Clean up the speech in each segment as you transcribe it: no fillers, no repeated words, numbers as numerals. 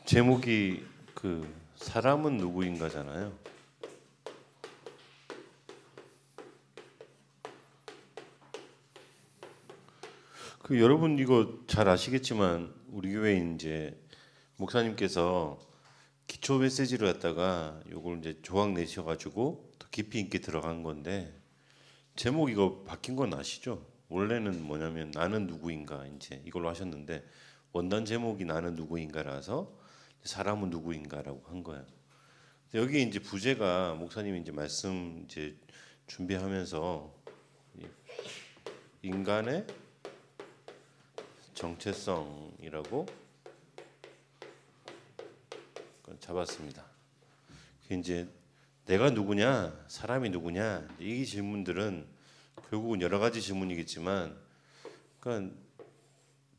제목이 그 사람은 누구인가잖아요. 그 여러분 이거 잘 아시겠지만 우리 교회 이제 목사님께서 기초 메시지를 갖다가 요걸 이제 조각 내셔가지고 더 깊이 있게 들어간 건데 제목 이거 바뀐 건 아시죠? 원래는 뭐냐면 나는 누구인가 이제 이걸로 하셨는데 원단 제목이 나는 누구인가라서 사람은 누구인가라고 한 거예요. 여기 이제 부제가 목사님이 이제 말씀 이제 준비하면서 인간의 정체성이라고 잡았습니다. 이제 내가 누구냐, 사람이 누구냐 이 질문들은 결국은 여러 가지 질문이겠지만, 그러니까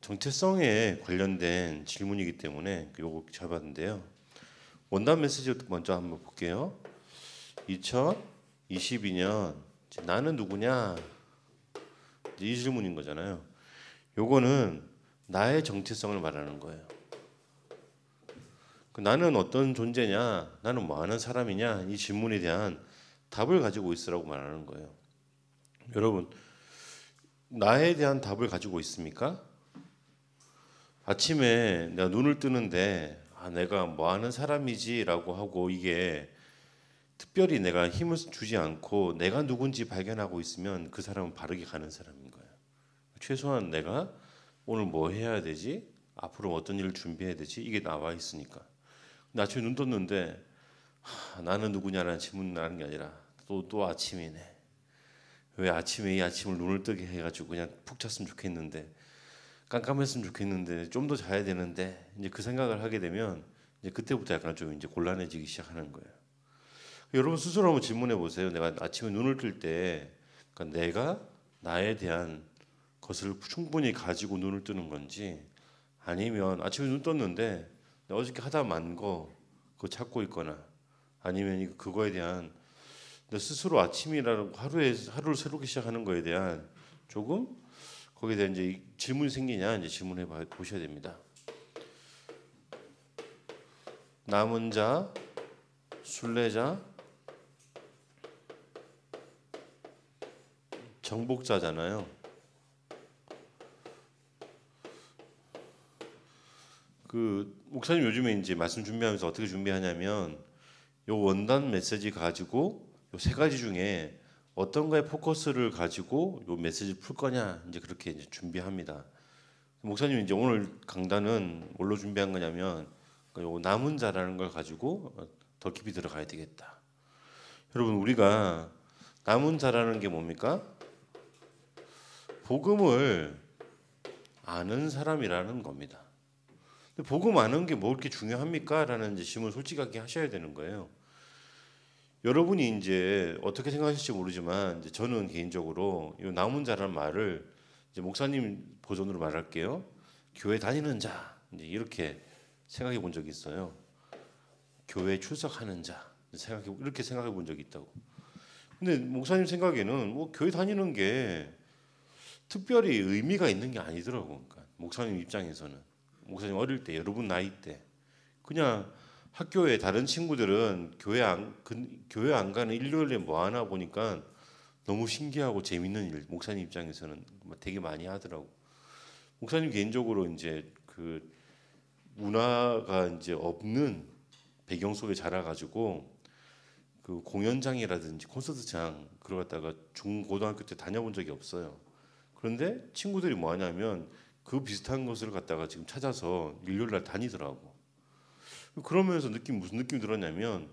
정체성에 관련된 질문이기 때문에 요거 잡았는데요. 원단 메시지 먼저 한번 볼게요. 2022년 나는 누구냐 이 질문인 거잖아요. 요거는 나의 정체성을 말하는 거예요. 나는 어떤 존재냐, 나는 뭐 하는 사람이냐 이 질문에 대한 답을 가지고 있으라고 말하는 거예요. 여러분 나에 대한 답을 가지고 있습니까? 아침에 내가 눈을 뜨는데 내가 뭐 하는 사람이지라고 하고 이게 특별히 내가 힘을 주지 않고 내가 누군지 발견하고 있으면 그 사람은 바르게 가는 사람인 거예요. 최소한 내가 오늘 뭐 해야 되지? 앞으로 어떤 일을 준비해야 되지? 이게 나와 있으니까. 근데 아침에 눈 떴는데 나는 누구냐라는 질문 나는 게 아니라 또 아침이네. 왜 아침에 이 아침을 눈을 뜨게 해가지고 그냥 푹 잤으면 좋겠는데, 깜깜했으면 좋겠는데, 좀 더 자야 되는데, 이제 그 생각을 하게 되면 이제 그때부터 약간 좀 이제 곤란해지기 시작하는 거예요. 여러분 스스로 한번 질문해 보세요. 내가 아침에 눈을 뜰 때, 그러니까 내가 나에 대한 것을 충분히 가지고 눈을 뜨는 건지, 아니면 아침에 눈 떴는데 어저께 하다 만 거 그거 찾고 있거나, 아니면 그거에 대한 내 스스로 아침이라는 하루를 새롭게 시작하는 거에 대한 조금 거기에 대한 이제 질문이 생기냐 이제 질문해 보셔야 됩니다. 남은 자, 순례자, 정복자잖아요. 그 목사님 요즘에 이제 말씀 준비하면서 어떻게 준비하냐면 요 원단 메시지 가지고 요 세 가지 중에 어떤 거에 포커스를 가지고 요 메시지를 풀 거냐 이제 그렇게 이제 준비합니다. 목사님 이제 오늘 강단은 뭘로 준비한 거냐면 요 남은 자라는 걸 가지고 더 깊이 들어가야 되겠다. 여러분 우리가 남은 자라는 게 뭡니까? 복음을 아는 사람이라는 겁니다. 근데 복음 아는 게 뭐 그렇게 중요합니까? 라는 이제 질문 솔직하게 하셔야 되는 거예요. 여러분이 이제 어떻게 생각하실지 모르지만 이제 저는 개인적으로 이 남은 자라는 말을 이제 목사님 버전으로 말할게요. 교회 다니는 자 이제 이렇게 생각해 본 적이 있어요. 교회 출석하는 자 이렇게 생각해 본 적이 있다고. 근데 목사님 생각에는 뭐 교회 다니는 게 특별히 의미가 있는 게 아니더라고. 그러니까 목사님 입장에서는 목사님 어릴 때 여러분 나이 때 그냥 학교에 다른 친구들은 교회 안 가는 일요일에 뭐 하나 보니까 너무 신기하고 재밌는 일 목사님 입장에서는 되게 많이 하더라고. 목사님 개인적으로 이제 그 문화가 이제 없는 배경 속에 자라가지고 그 공연장이라든지 콘서트장 그러 갔다가 중고등학교 때 다녀본 적이 없어요. 그런데 친구들이 뭐 하냐면 그 비슷한 것을 갖다가 지금 찾아서 일요일 날 다니더라고. 그러면서 무슨 느낌이 들었냐면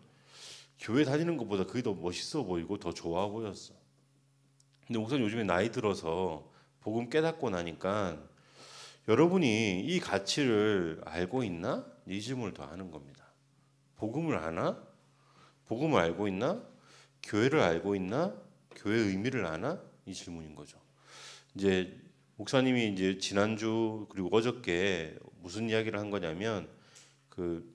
교회 다니는 것보다 그게 더 멋있어 보이고 더 좋아 보였어. 근데 목사님 요즘에 나이 들어서 복음 깨닫고 나니까 여러분이 이 가치를 알고 있나? 이 질문을 더 하는 겁니다. 복음을 아나? 복음을 알고 있나? 교회를 알고 있나? 교회의 의미를 아나? 이 질문인 거죠. 이제 목사님이 이제 지난주 그리고 어저께 무슨 이야기를 한 거냐면 그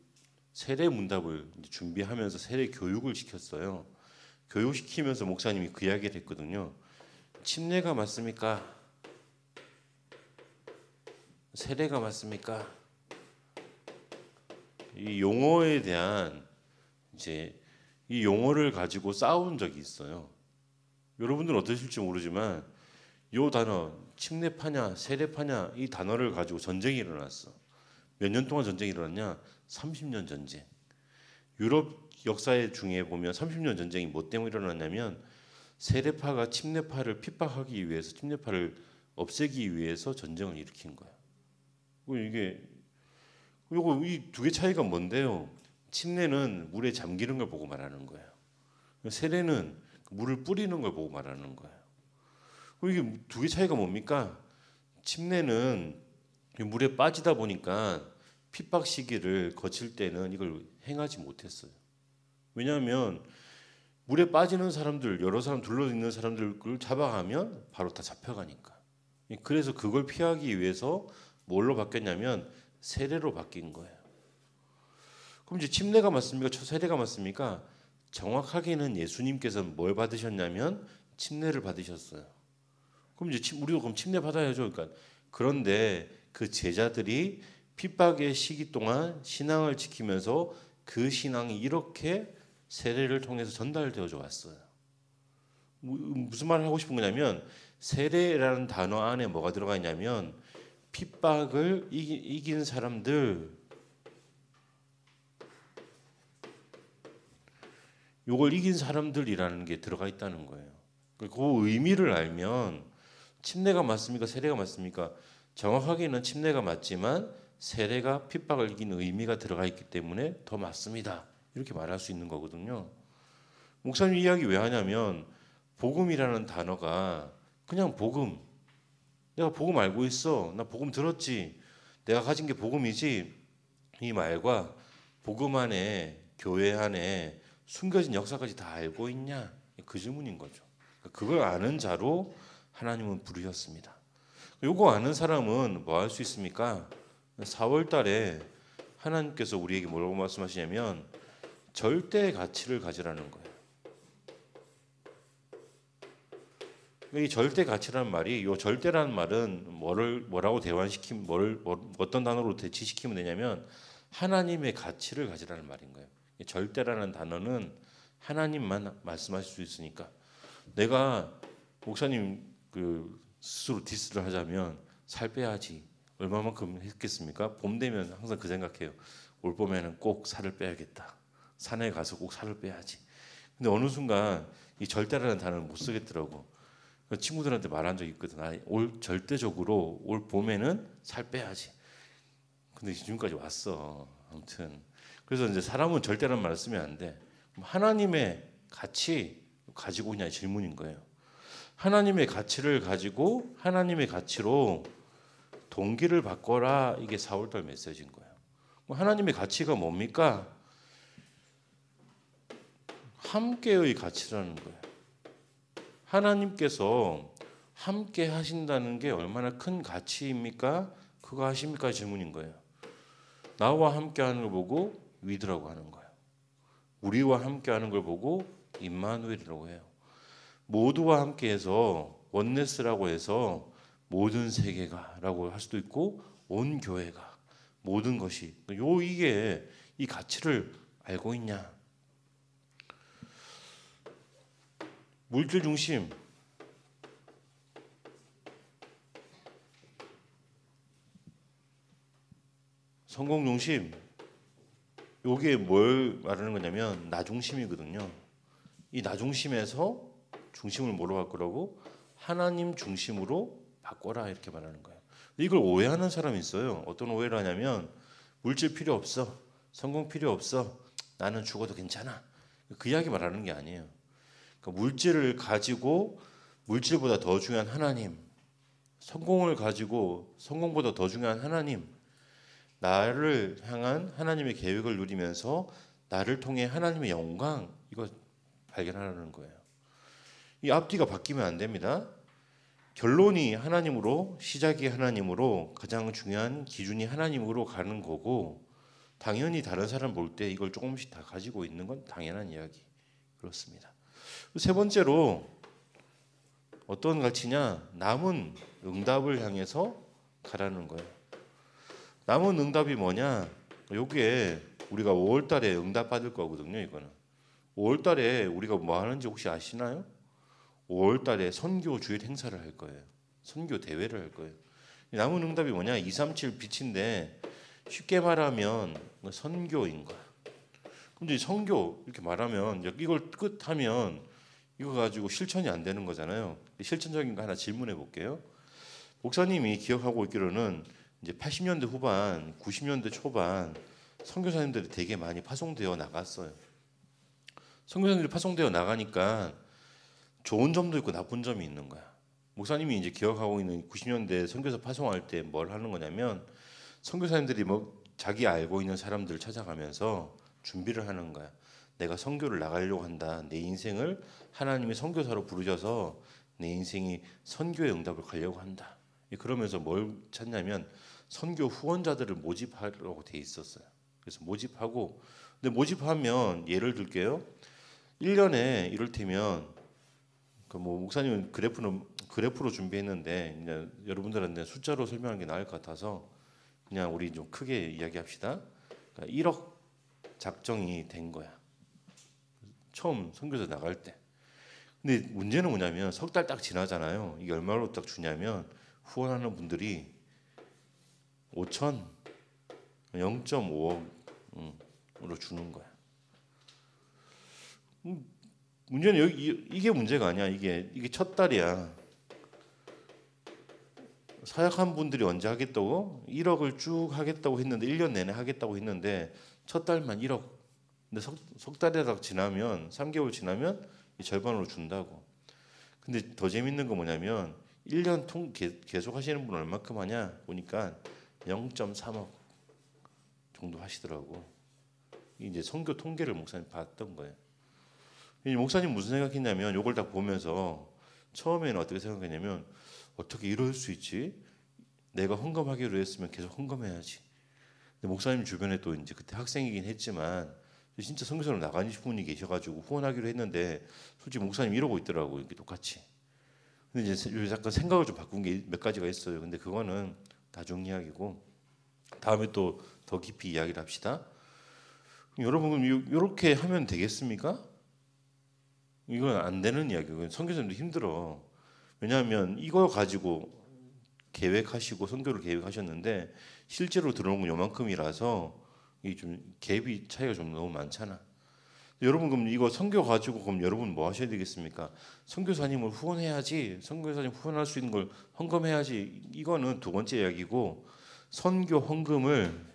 세례 문답을 준비하면서 세례 교육을 시켰어요. 교육시키면서 목사님이 그 이야기를 했거든요. 침례가 맞습니까? 세례가 맞습니까? 이 용어에 대한 이제 이 용어를 가지고 싸운 적이 있어요. 여러분들은 어떠실지 모르지만 요 단어 침례파냐 세례파냐 이 단어를 가지고 전쟁이 일어났어. 몇 년 동안 전쟁이 일어났냐? 30년 전쟁. 유럽 역사의 중에 보면 30년 전쟁이 뭐 때문에 일어났냐면 세례파가 침례파를 핍박하기 위해서 침례파를 없애기 위해서 전쟁을 일으킨 거야. 이게 요거 이 두 개 차이가 뭔데요? 침례는 물에 잠기는 걸 보고 말하는 거예요. 세례는 물을 뿌리는 걸 보고 말하는 거예요. 이게 두 개 차이가 뭡니까? 침례는 물에 빠지다 보니까 핍박 시기를 거칠 때는 이걸 행하지 못했어요. 왜냐하면 물에 빠지는 사람들, 여러 사람 둘러 있는 사람들을 잡아가면 바로 다 잡혀가니까. 그래서 그걸 피하기 위해서 뭘로 바뀌었냐면 세례로 바뀐 거예요. 그럼 이제 침례가 맞습니까? 세례가 맞습니까? 정확하게는 예수님께서 뭘 받으셨냐면 침례를 받으셨어요. 그럼 이제 우리도 그럼 침례 받아야죠. 그러니까 그런데 그 제자들이 핍박의 시기 동안 신앙을 지키면서 그 신앙이 이렇게 세례를 통해서 전달되어져 왔어요. 무슨 말을 하고 싶은 거냐면 세례라는 단어 안에 뭐가 들어가 있냐면 핍박을 이긴 사람들, 요걸 이긴 사람들이라는 게 들어가 있다는 거예요. 그 의미를 알면 침례가 맞습니까? 세례가 맞습니까? 정확하게는 침례가 맞지만 세례가 핍박을 이긴 의미가 들어가 있기 때문에 더 맞습니다. 이렇게 말할 수 있는 거거든요. 목사님 이야기 왜 하냐면 복음이라는 단어가 그냥 복음. 내가 복음 알고 있어. 나 복음 들었지. 내가 가진 게 복음이지. 이 말과 복음 안에 교회 안에 숨겨진 역사까지 다 알고 있냐? 그 질문인 거죠. 그걸 아는 자로 하나님은 부르셨습니다. 요거 아는 사람은 뭐 할 수 있습니까? 4월 달에 하나님께서 우리에게 뭐라고 말씀하시냐면 절대 가치를 가지라는 거예요. 이 절대 가치라는 말이 요 절대라는 말은 뭐라고 대환시키면 어떤 단어로 대치시키면 되냐면 하나님의 가치를 가지라는 말인 거예요. 절대라는 단어는 하나님만 말씀하실 수 있으니까 내가 목사님 스스로 디스를 하자면 살 빼야지 얼마만큼 했겠습니까? 봄 되면 항상 그 생각해요. 올 봄에는 꼭 살을 빼야겠다. 산에 가서 꼭 살을 빼야지. 근데 어느 순간 이 절대라는 단어를 못 쓰겠더라고. 친구들한테 말한 적이 있거든. 절대적으로 올 봄에는 살 빼야지. 근데 지금까지 왔어. 아무튼 그래서 이제 사람은 절대라는 말을 쓰면 안 돼. 하나님의 가치 가지고 있냐의 질문인 거예요. 하나님의 가치를 가지고 하나님의 가치로 동기를 바꿔라. 이게 4월달 메시지인 거예요. 하나님의 가치가 뭡니까? 함께의 가치라는 거예요. 하나님께서 함께 하신다는 게 얼마나 큰 가치입니까? 그거 아십니까? 질문인 거예요. 나와 함께 하는 걸 보고 위드라고 하는 거예요. 우리와 함께 하는 걸 보고 임마누엘이라고 해요. 모두와 함께해서 원네스라고 해서 모든 세계가라고 할 수도 있고 온 교회가 모든 것이 이게 이 가치를 알고 있냐? 물질 중심, 성공 중심, 요게 뭘 말하는 거냐면 나 중심이거든요. 이 나 중심에서 중심을 뭐로 바꾸라고? 하나님 중심으로 바꿔라 이렇게 말하는 거예요. 이걸 오해하는 사람이 있어요. 어떤 오해를 하냐면 물질 필요 없어, 성공 필요 없어, 나는 죽어도 괜찮아. 그 이야기 말하는 게 아니에요. 그러니까 물질을 가지고 물질보다 더 중요한 하나님, 성공을 가지고 성공보다 더 중요한 하나님, 나를 향한 하나님의 계획을 누리면서 나를 통해 하나님의 영광 이거 발견하라는 거예요. 이 앞뒤가 바뀌면 안 됩니다. 결론이 하나님으로 시작이 하나님으로 가장 중요한 기준이 하나님으로 가는 거고 당연히 다른 사람 볼 때 이걸 조금씩 다 가지고 있는 건 당연한 이야기 그렇습니다. 세 번째로 어떤 가치냐? 남은 응답을 향해서 가라는 거예요. 남은 응답이 뭐냐? 여기에 우리가 5월 달에 응답 받을 거거든요. 이거는 5월 달에 우리가 뭐 하는지 혹시 아시나요? 5월 달에 선교 주일 행사를 할 거예요. 선교 대회를 할 거예요. 남은 응답이 뭐냐? 237 빛인데 쉽게 말하면 선교인 거야. 근데 선교 이렇게 말하면 이걸 끝하면 이거 가지고 실천이 안 되는 거잖아요. 실천적인 거 하나 질문해 볼게요. 목사님이 기억하고 있기로는 이제 80년대 후반, 90년대 초반 선교사님들이 되게 많이 파송되어 나갔어요. 선교사님들이 파송되어 나가니까 좋은 점도 있고 나쁜 점이 있는 거야. 목사님이 이제 기억하고 있는 90년대 선교사 파송할 때 뭘 하는 거냐면 선교사님들이 뭐 자기 알고 있는 사람들을 찾아가면서 준비를 하는 거야. 내가 선교를 나가려고 한다. 내 인생을 하나님의 선교사로 부르셔서 내 인생이 선교의 응답을 가려고 한다. 그러면서 뭘 찾냐면 선교 후원자들을 모집하려고 돼 있었어요. 그래서 모집하고 근데 모집하면 예를 들게요. 1년에 이를테면 그 뭐 목사님은 그래프로 준비했는데 이제 여러분들한테 숫자로 설명하는 게 나을 것 같아서 그냥 우리 좀 크게 이야기합시다. 그러니까 1억 작정이 된 거야. 처음 선교사 나갈 때. 근데 문제는 뭐냐면 석 달 딱 지나잖아요. 이게 얼마로 딱 주냐면 후원하는 분들이 5천 0.5억으로 주는 거야. 문제는 여기 이게 문제가 아니야. 이게 첫 달이야. 사역한 분들이 언제 하겠다고? 1억을 쭉 하겠다고 했는데 1년 내내 하겠다고 했는데 첫 달만 1억. 근데 석 달에다 지나면 3개월 지나면 이 절반으로 준다고. 근데 더 재밌는 거 뭐냐면 1년 계속 하시는 분은 얼마큼 하냐 보니까 0.3억 정도 하시더라고. 이제 선교 통계를 목사님 봤던 거예요. 목사님 무슨 생각했냐면 이걸 다 보면서 처음에는 어떻게 생각했냐면 어떻게 이럴 수 있지? 내가 헌금하기로 했으면 계속 헌금해야지. 근데 목사님 주변에 또 이제 그때 학생이긴 했지만 진짜 선교사로 나가신 분이 계셔가지고 후원하기로 했는데 솔직히 목사님 이러고 있더라고 이렇게 똑같이. 근데 이제 약간 생각을 좀 바꾼 게 몇 가지가 있어요. 근데 그거는 나중 이야기고 다음에 또 더 깊이 이야기를 합시다. 여러분 이렇게 하면 되겠습니까? 이건 안 되는 이야기고 선교사님도 힘들어. 왜냐하면 이걸 가지고 계획하시고 선교를 계획하셨는데 실제로 들어오는 건 요만큼이라서 이 좀 갭이 차이가 좀 너무 많잖아. 여러분 그럼 이거 선교 가지고 그럼 여러분 뭐 하셔야 되겠습니까? 선교사님을 후원해야지. 선교사님 후원할 수 있는 걸 헌금해야지. 이거는 두 번째 이야기고 선교 헌금을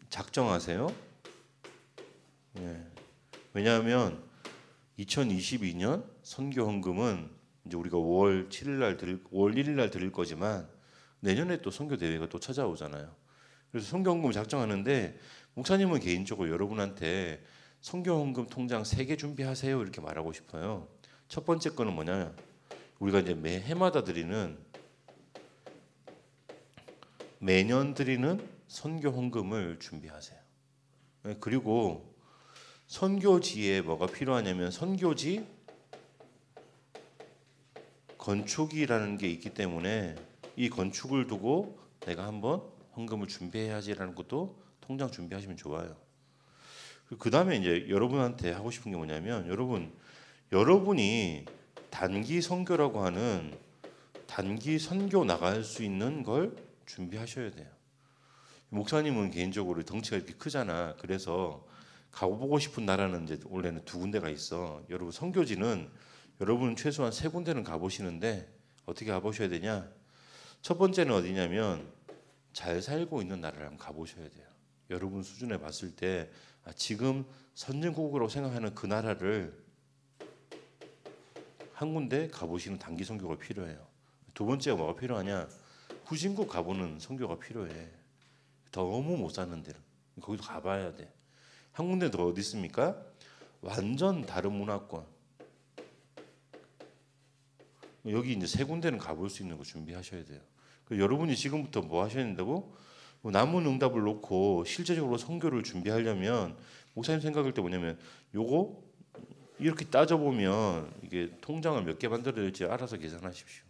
작정하세요. 예. 왜냐하면 2022년 선교 헌금은 이제 우리가 5월 1일 날 드릴 거지만 내년에 또 선교 대회가 또 찾아오잖아요. 그래서 선교 헌금 작정하는데 목사님은 개인적으로 여러분한테 선교 헌금 통장 3개 준비하세요 이렇게 말하고 싶어요. 첫 번째 거는 뭐냐? 우리가 이제 매년 드리는 선교 헌금을 준비하세요. 그리고 선교지에 뭐가 필요하냐면 선교지 건축이라는 게 있기 때문에 이 건축을 두고 내가 한번 헌금을 준비해야지라는 것도 통장 준비하시면 좋아요. 그 다음에 이제 여러분한테 하고 싶은 게 뭐냐면 여러분이 단기 선교라고 하는 단기 선교 나갈 수 있는 걸 준비하셔야 돼요. 목사님은 개인적으로 덩치가 이렇게 크잖아. 그래서 가보고 싶은 나라는 이제 원래는 2군데가 있어. 여러분 선교지는 여러분은 최소한 3군데는 가보시는데 어떻게 가보셔야 되냐? 첫 번째는 어디냐면 잘 살고 있는 나라를 한번 가보셔야 돼요. 여러분 수준에 봤을 때 지금 선진국으로 생각하는 그 나라를 한 군데 가보시는 단기 선교가 필요해요. 두 번째가 뭐가 필요하냐? 후진국 가보는 선교가 필요해. 너무 못 사는 데를 거기도 가봐야 돼. 한 군데 더 어디 있습니까? 완전 다른 문화권. 여기 이제 3군데는 가볼 수 있는 거 준비하셔야 돼요. 여러분이 지금부터 뭐 하셔야 된다고? 남은 응답을 놓고 실제적으로 선교를 준비하려면 목사님 생각할 때 뭐냐면 요거 이렇게 따져보면 이게 통장을 몇 개 만들어야 될지 알아서 계산하십시오.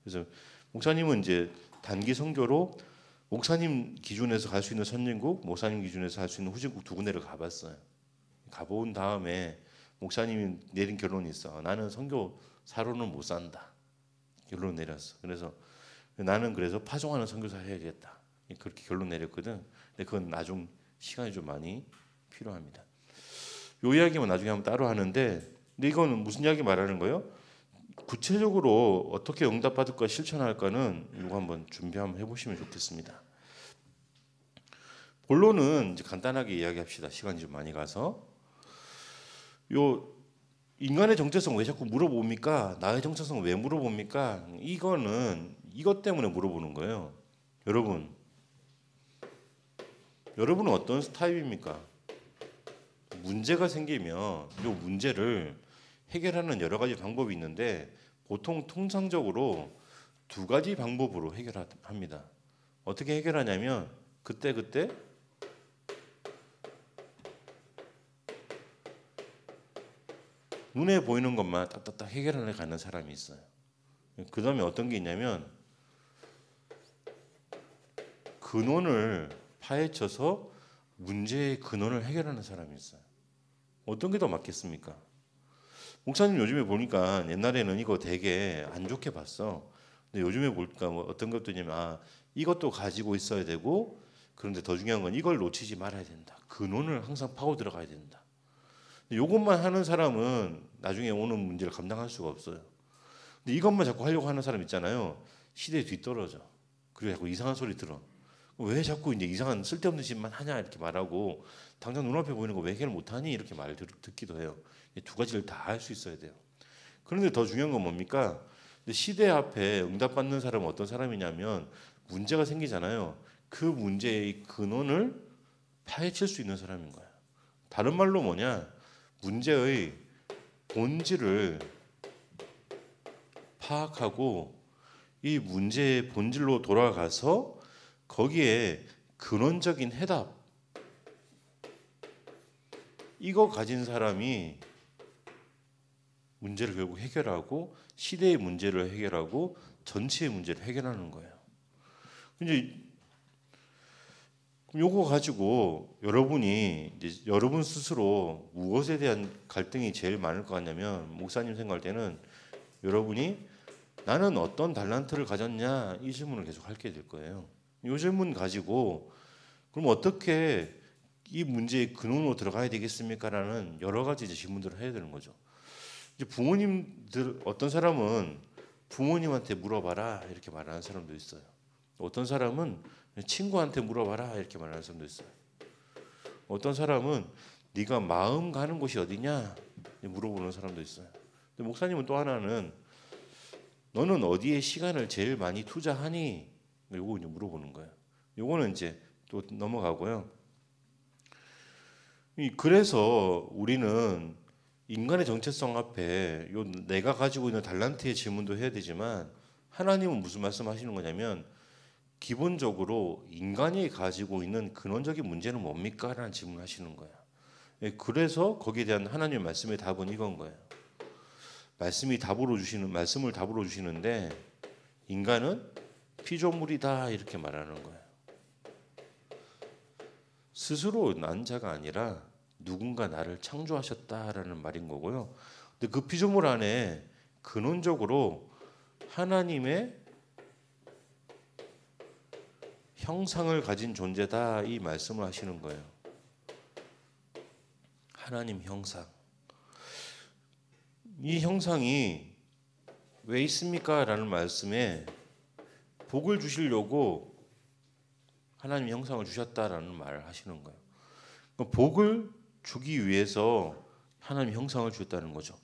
그래서 목사님은 이제 단기 선교로 목사님 기준에서 갈 수 있는 선진국, 목사님 기준에서 갈 수 있는 후진국 두 군데를 가봤어요. 가본 다음에 목사님이 내린 결론이 있어. 나는 선교사로는 못 산다. 결론 내렸어. 그래서 나는 그래서 파송하는 선교사 해야겠다. 그렇게 결론 내렸거든. 근데 그건 나중 시간이 좀 많이 필요합니다. 요 이야기만 나중에 한번 따로 하는데, 근데 이거는 무슨 이야기 말하는 거예요? 구체적으로 어떻게 응답받을까 실천할까는 이거 한번 준비 한번 해보시면 좋겠습니다. 본론은 이제 간단하게 이야기합시다. 시간이 좀 많이 가서. 요 인간의 정체성 왜 자꾸 물어봅니까? 나의 정체성 왜 물어봅니까? 이거는 이것 때문에 물어보는 거예요. 여러분은 어떤 타입입니까? 문제가 생기면 요 문제를 해결하는 여러 가지 방법이 있는데 보통 통상적으로 두 가지 방법으로 해결합니다. 어떻게 해결하냐면 그때 눈에 보이는 것만 딱딱딱 해결하려 가는 사람이 있어요. 그 다음에 어떤 게 있냐면 근원을 파헤쳐서 문제의 근원을 해결하는 사람이 있어요. 어떤 게 더 맞겠습니까? 목사님 요즘에 보니까 옛날에는 이거 되게 안 좋게 봤어. 근데 요즘에 보니까 뭐 어떤 것도 있냐면 이것도 가지고 있어야 되고, 그런데 더 중요한 건 이걸 놓치지 말아야 된다. 근원을 항상 파고 들어가야 된다. 이것만 하는 사람은 나중에 오는 문제를 감당할 수가 없어요. 근데 이것만 자꾸 하려고 하는 사람 있잖아요. 시대에 뒤떨어져. 그리고 자꾸 이상한 소리 들어. 왜 자꾸 이제 이상한 쓸데없는 짓만 하냐 이렇게 말하고, 당장 눈앞에 보이는 거 왜 해결 못하니 이렇게 말을 듣기도 해요. 두 가지를 다 할 수 있어야 돼요. 그런데 더 중요한 건 뭡니까? 시대 앞에 응답받는 사람은 어떤 사람이냐면 문제가 생기잖아요. 그 문제의 근원을 파헤칠 수 있는 사람인 거예요. 다른 말로 뭐냐? 문제의 본질을 파악하고 이 문제의 본질로 돌아가서 거기에 근원적인 해답, 이거 가진 사람이 문제를 결국 해결하고 시대의 문제를 해결하고 전체의 문제를 해결하는 거예요. 이제 요거 가지고 여러분이 이제 여러분 스스로 무엇에 대한 갈등이 제일 많을 것 같냐면, 목사님 생각할 때는 여러분이 나는 어떤 달란트를 가졌냐 이 질문을 계속 하게 될 거예요. 이 질문 가지고 그럼 어떻게 이 문제의 근원으로 들어가야 되겠습니까라는 여러 가지 이제 질문들을 해야 되는 거죠. 이제 부모님들 어떤 사람은 부모님한테 물어봐라 이렇게 말하는 사람도 있어요. 어떤 사람은 친구한테 물어봐라 이렇게 말하는 사람도 있어요. 어떤 사람은 네가 마음 가는 곳이 어디냐 물어보는 사람도 있어요. 근데 목사님은 또 하나는 너는 어디에 시간을 제일 많이 투자하니? 요거 이제 물어보는 거예요. 요거는 이제 또 넘어가고요. 그래서 우리는 인간의 정체성 앞에 요 내가 가지고 있는 달란트의 질문도 해야 되지만, 하나님은 무슨 말씀하시는 거냐면 기본적으로 인간이 가지고 있는 근원적인 문제는 뭡니까? 라는 질문을 하시는 거예요. 그래서 거기에 대한 하나님의 말씀의 답은 이건 거예요. 말씀을 답으로 주시는데 인간은 피조물이다 이렇게 말하는 거예요. 스스로 난 자가 아니라 누군가 나를 창조하셨다라는 말인 거고요. 근데 그 피조물 안에 근원적으로 하나님의 형상을 가진 존재다 이 말씀을 하시는 거예요. 하나님 형상. 이 형상이 왜 있습니까? 라는 말씀에 복을 주시려고 하나님 형상을 주셨다라는 말을 하시는 거예요. 복을 주기 위해서 하나님 형상을 주셨다는 거죠.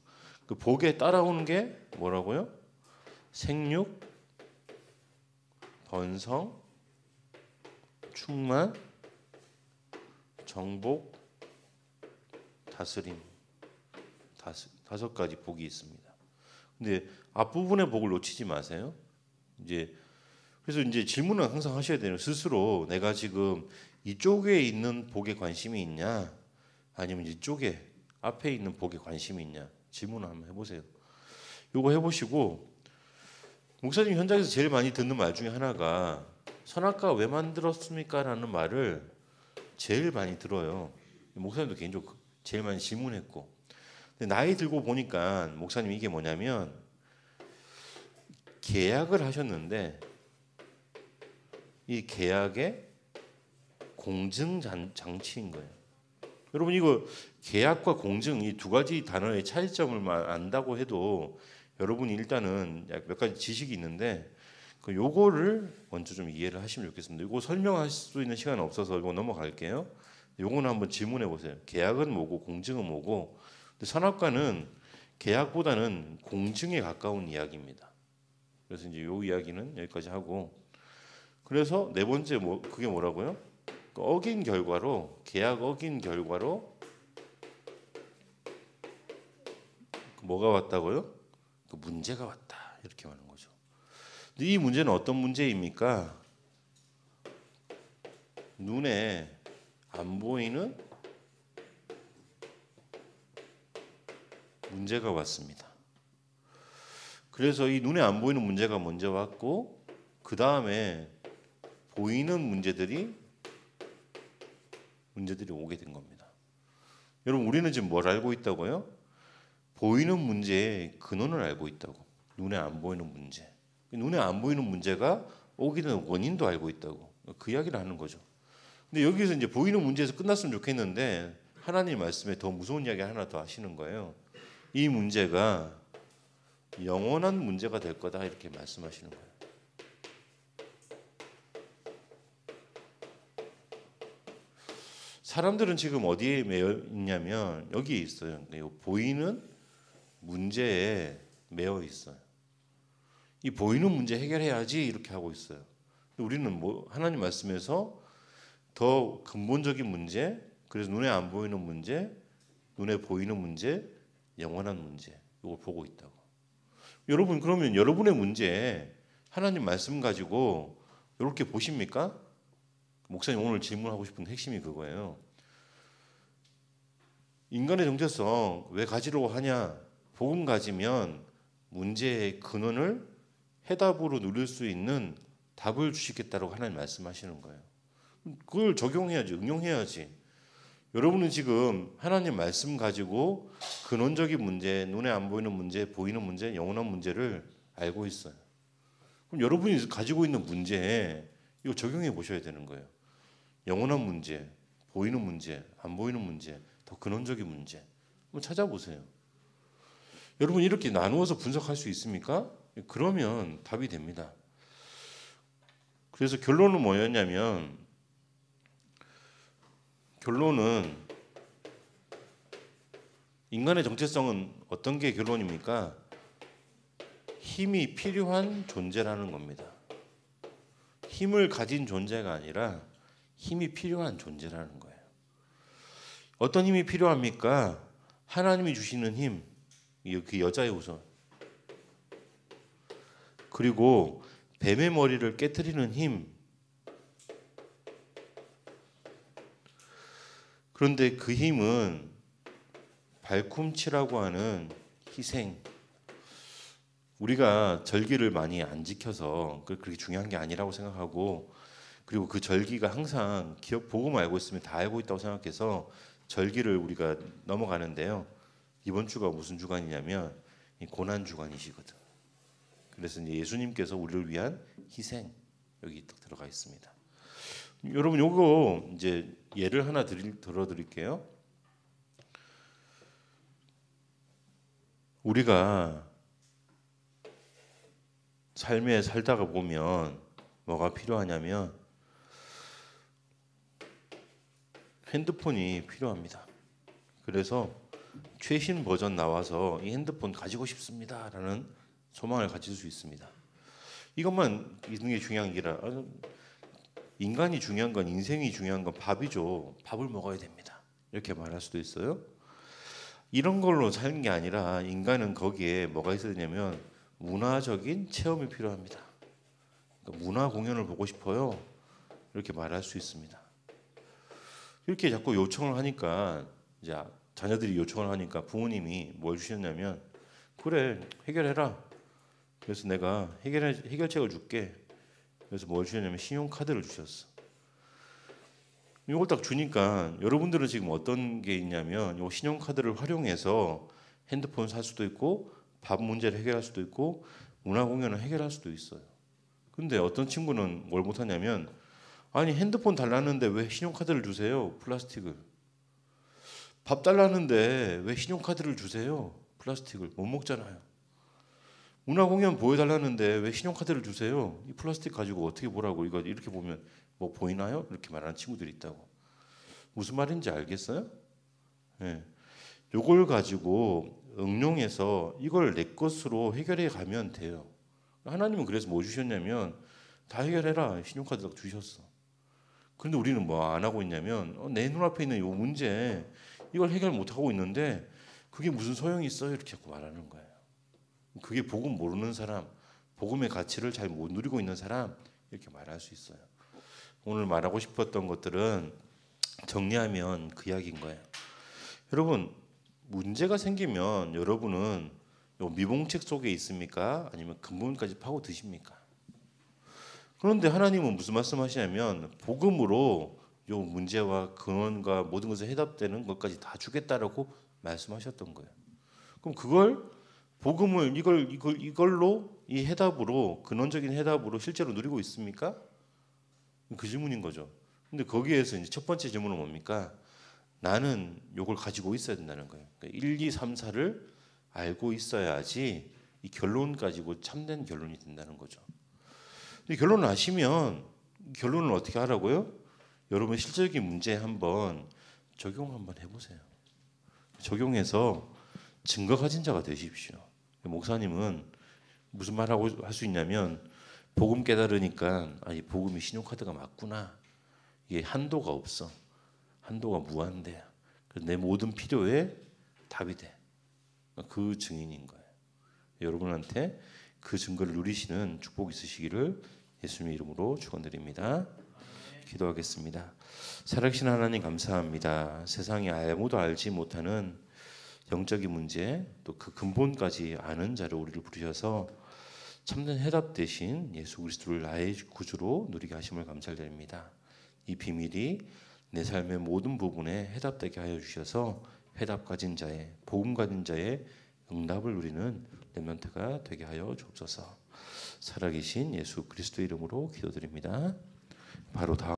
그 복에 따라오는 게 뭐라고요? 생육, 번성, 충만, 정복, 다스림, 다섯 가지 복이 있습니다. 근데 앞부분의 복을 놓치지 마세요. 그래서 이제 질문을 항상 하셔야 돼요. 스스로 내가 지금 이쪽에 있는 복에 관심이 있냐, 아니면 이쪽에 앞에 있는 복에 관심이 있냐, 질문을 한번 해보세요. 요거 해보시고, 목사님 현장에서 제일 많이 듣는 말 중에 하나가 선악과가 왜 만들었습니까? 라는 말을 제일 많이 들어요. 목사님도 개인적으로 제일 많이 질문했고. 근데 나이 들고 보니까 목사님 이게 뭐냐면 계약을 하셨는데 이 계약의 공증 장치인 거예요. 여러분 이거 계약과 공증 이 두 가지 단어의 차이점을 안다고 해도 여러분이 일단은 몇 가지 지식이 있는데 요거를 먼저 좀 이해를 하시면 좋겠습니다. 이거 설명할 수 있는 시간은 없어서 이거 넘어갈게요. 요거는 한번 질문해 보세요. 계약은 뭐고 공증은 뭐고? 근데 선악과는 계약보다는 공증에 가까운 이야기입니다. 그래서 이제 요 이야기는 여기까지 하고 그래서 네 번째 그게 뭐라고요? 어긴 결과로 계약 어긴 결과로 뭐가 왔다고요? 그 문제가 왔다 이렇게 말하는 거죠. 근데 이 문제는 어떤 문제입니까? 눈에 안 보이는 문제가 왔습니다. 그래서 이 눈에 안 보이는 문제가 먼저 왔고 그 다음에 보이는 문제들이 오게 된 겁니다. 여러분 우리는 지금 뭘 알고 있다고요? 보이는 문제의 근원을 알고 있다고. 눈에 안 보이는 문제. 눈에 안 보이는 문제가 오게 된 원인도 알고 있다고. 그 이야기를 하는 거죠. 근데 여기서 이제 보이는 문제에서 끝났으면 좋겠는데 하나님 말씀에 더 무서운 이야기 하나 더 하시는 거예요. 이 문제가 영원한 문제가 될 거다 이렇게 말씀하시는 거예요. 사람들은 지금 어디에 매여 있냐면 여기에 있어요. 보이는 문제에 매여 있어요. 이 보이는 문제 해결해야지 이렇게 하고 있어요. 우리는 하나님 말씀에서 더 근본적인 문제, 그래서 눈에 안 보이는 문제, 눈에 보이는 문제, 영원한 문제 이걸 보고 있다고. 여러분 그러면 여러분의 문제 하나님 말씀 가지고 이렇게 보십니까? 목사님 오늘 질문하고 싶은 핵심이 그거예요. 인간의 정체성 왜 가지려고 하냐? 복음 가지면 문제의 근원을 해답으로 누릴 수 있는 답을 주시겠다고 하나님 말씀하시는 거예요. 그걸 적용해야지, 응용해야지. 여러분은 지금 하나님 말씀 가지고 근원적인 문제, 눈에 안 보이는 문제, 보이는 문제, 영원한 문제를 알고 있어요. 그럼 여러분이 가지고 있는 문제에 이거 적용해 보셔야 되는 거예요. 영원한 문제, 보이는 문제, 안 보이는 문제, 더 근원적인 문제. 한번 찾아보세요. 여러분 이렇게 나누어서 분석할 수 있습니까? 그러면 답이 됩니다. 그래서 결론은 뭐였냐면 결론은 인간의 정체성은 어떤 게 결론입니까? 힘이 필요한 존재라는 겁니다. 힘을 가진 존재가 아니라 힘이 필요한 존재라는 거예요. 어떤 힘이 필요합니까? 하나님이 주시는 힘, 그 여자의 우선. 그리고 뱀의 머리를 깨트리는 힘. 그런데 그 힘은 발꿈치라고 하는 희생. 우리가 절기를 많이 안 지켜서 그렇게 중요한 게 아니라고 생각하고 그리고 그 절기가 항상 복음 알고 있으면 다 알고 있다고 생각해서 절기를 우리가 넘어가는데요. 이번 주가 무슨 주간이냐면 고난 주간이시거든. 그래서 이제 예수님께서 우리를 위한 희생 여기 딱 들어가 있습니다. 여러분 요거 이제 예를 하나 들어드릴게요. 우리가 삶에 살다가 보면 뭐가 필요하냐면 핸드폰이 필요합니다. 그래서 최신 버전 나와서 이 핸드폰 가지고 싶습니다라는 소망을 가질 수 있습니다. 이것만 있는 게 중요한 게 아니라 인간이 중요한 건 인생이 중요한 건 밥이죠. 밥을 먹어야 됩니다. 이렇게 말할 수도 있어요. 이런 걸로 사는 게 아니라 인간은 거기에 뭐가 있어야 되냐면 문화적인 체험이 필요합니다. 그러니까 문화 공연을 보고 싶어요. 이렇게 말할 수 있습니다. 이렇게 자꾸 요청을 하니까 이제 자녀들이 요청을 하니까 부모님이 뭘 주셨냐면 그래 해결해라. 그래서 내가 해결책을 줄게. 그래서 뭘 주냐면 신용카드를 주셨어. 이걸 딱 주니까 여러분들은 지금 어떤 게 있냐면 이 신용카드를 활용해서 핸드폰 살 수도 있고 밥 문제를 해결할 수도 있고 문화 공연을 해결할 수도 있어요. 근데 어떤 친구는 뭘 못하냐면 아니 핸드폰 달라는데 왜 신용카드를 주세요? 플라스틱을. 밥 달라는데 왜 신용카드를 주세요? 플라스틱을. 못 먹잖아요. 문화 공연 보여달라는데 왜 신용카드를 주세요? 이 플라스틱 가지고 어떻게 보라고. 이거 이렇게 보면 뭐 보이나요? 이렇게 말하는 친구들이 있다고. 무슨 말인지 알겠어요? 예. 요걸 가지고 응용해서 이걸 내 것으로 해결해 가면 돼요. 하나님은 그래서 뭐 주셨냐면 다 해결해라. 신용카드 딱 주셨어. 그런데 우리는 뭐 안 하고 있냐면 내 눈앞에 있는 요 문제 이걸 해결 못 하고 있는데 그게 무슨 소용이 있어요? 이렇게 자꾸 말하는 거예요. 그게 복음 모르는 사람, 복음의 가치를 잘 못 누리고 있는 사람 이렇게 말할 수 있어요. 오늘 말하고 싶었던 것들은 정리하면 그 이야기인 거예요. 여러분 문제가 생기면 여러분은 요 미봉책 속에 있습니까? 아니면 근본까지 파고 드십니까? 그런데 하나님은 무슨 말씀하시냐면 복음으로 요 문제와 근원과 모든 것을 해답되는 것까지 다 주겠다라고 말씀하셨던 거예요. 그럼 그걸 복음을 이걸로 이 해답으로 근원적인 해답으로 실제로 누리고 있습니까? 그 질문인 거죠. 근데 거기에서 이제 첫 번째 질문은 뭡니까? 나는 요걸 가지고 있어야 된다는 거예요. 그러니까 1, 2, 3, 4를 알고 있어야지 이 결론 가지고 참된 결론이 된다는 거죠. 이 결론을 아시면 결론을 어떻게 하라고요? 여러분 실질적인 문제에 한번 적용 한번 해보세요. 적용해서 증거 가진 자가 되십시오. 목사님은 무슨 말하고 할 수 있냐면 복음 깨달으니까 이 복음이 신용카드가 맞구나. 이게 한도가 없어. 한도가 무한대. 내 모든 필요에 답이 돼. 그 증인인 거예요. 여러분한테 그 증거를 누리시는 축복이 있으시기를 예수님의 이름으로 축원드립니다. 기도하겠습니다. 살아계신 하나님 감사합니다. 세상에 아무도 알지 못하는 영적인 문제 또 그 근본까지 아는 자로 우리를 부르셔서 참된 해답 대신 예수 그리스도를 나의 구주로 누리게 하심을 감사드립니다. 이 비밀이 내 삶의 모든 부분에 해답되게 하여 주셔서 해답 가진 자의 복음 가진 자의 응답을 누리는 렘넌트가 되게 하여 주옵소서. 살아계신 예수 그리스도 이름으로 기도드립니다. 바로 다음